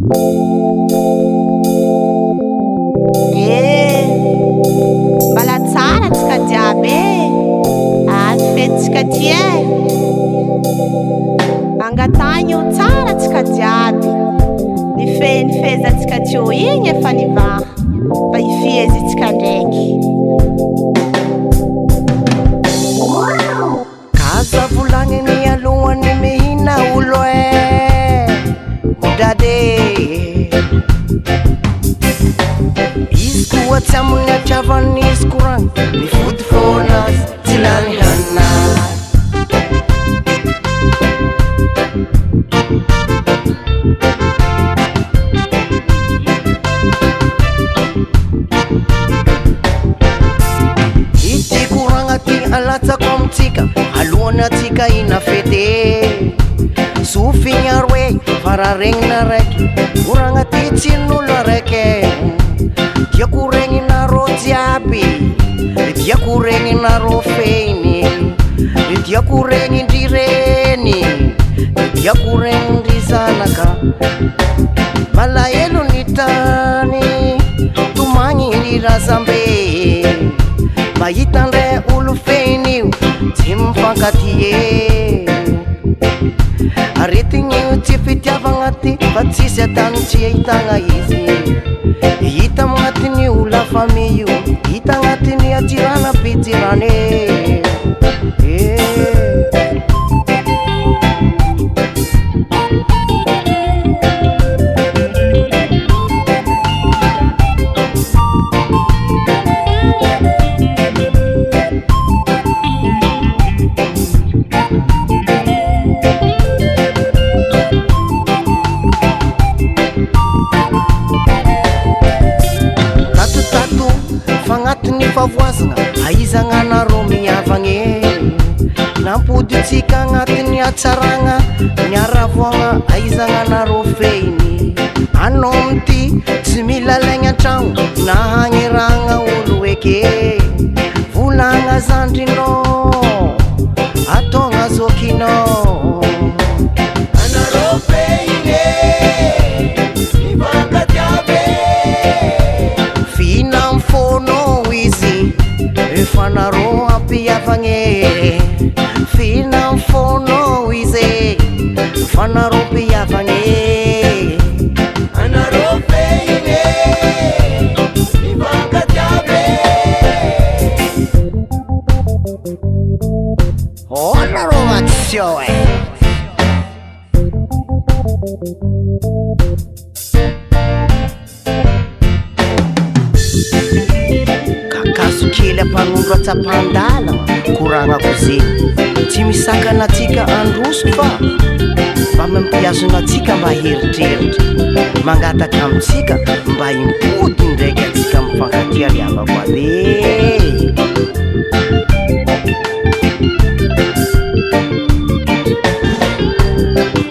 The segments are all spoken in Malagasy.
Mbala tsara tsika jiaby any fetsika ty angatany io tsara tsika jiaby ny fezatsika tyo igny efa nivaha fa ifiezy tsika ndraiky kaza volagniny alohany mihina olo modade izy koa tsy aminy atiavany izy koragny mifody fôna tsy lany hanina ity koragna ty alatsako amitsika alohany atsika ina fete sofigna roe fararegnina raiky koragna ty tsin'olo araiky diako regninarô jiaby diako regninarô feiny diako regnindry reny diako regnindry zanaka malahelo ny tany tomagny ny razambe mahita ndray olo feiny io tsy mifankatie aretigny tsy fitiavagna ty fa tsisy atany tsy ahitagna izy hita agnatiny ola famille io hita agnatiny ajirana pijirane favoazana aizagnanarô miavagny nampoditsika agnatiny atsaragna niaravoagna aizagnanarô feiny anao amity tsy mila laigna antragno na hagniragna olo eke volagna zandrinao atogna zokinao anarô feine mivankatiave fina mfôno fanarô ampiavagny fina mfôno izy fanarô mpiavagny anarô feine mivankatiave anarô atsio kely ampagnondro atsapandala koragna koze tsy misakana atsika androsoko fa mampiazona atsika mba heritreritry mangataka amitsika mba impody ndraiky atsika mifankatia riavako abe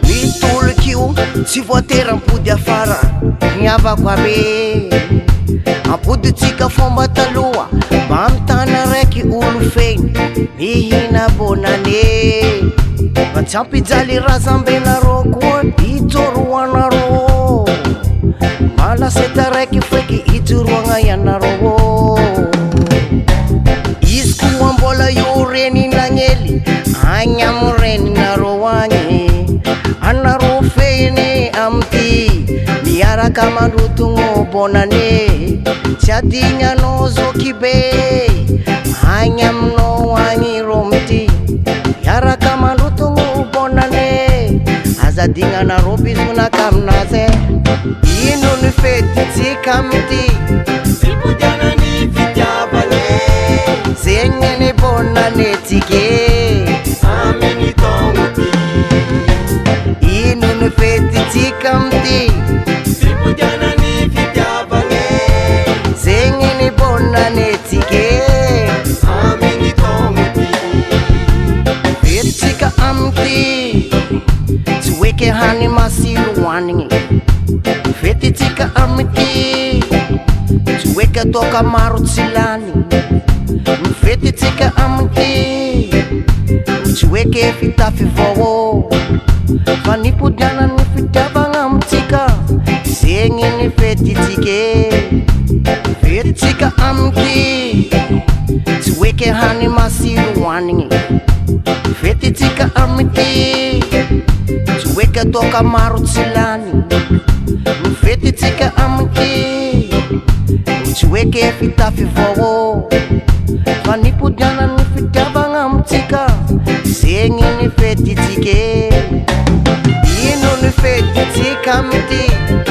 mitolok'io tsy voatera mpody afara niavako abe ampoditsika fomba taloha mba mitana raiky olo feiny mihina bonane fa tsy ampijaly razambenarô koa ijoroanarô malaseta raiky feky ijoroagna ianarô izy koa mbola io reninnagnely agny amy reninarô agny anarô feiny amity miaraka mandrotogno bonane tsy adignanao zokibe agny aminao agny romity miaraka mandrotogno bonane azadignanarô bizonaka aminazy ino ny fetitsika amity fipodianany fitiavane zegny ny bonane tsike aminy tognoty ino ny fetitsika amity fipodianany fitiavane zegny ny bonane tsike aminy tognoty fetitsika amity tsy oeke hany masilo hoanigny fetitsika amity tsy oeke atoka maro tsy lany fetitsika amity tsy oeke fitafy vao fa nipodianany fitiavagna amitsika ny fetitsika fetitsika amity tsy oeke hany masiro hoanigny fetitsika amity tsy oeke atoka maro tsy lany ny fetitsika amity tsy oeke fitafy vao fa nipodiana ny fitiavagna amitsika zegny ny fetitsika ino ny fetitsika amity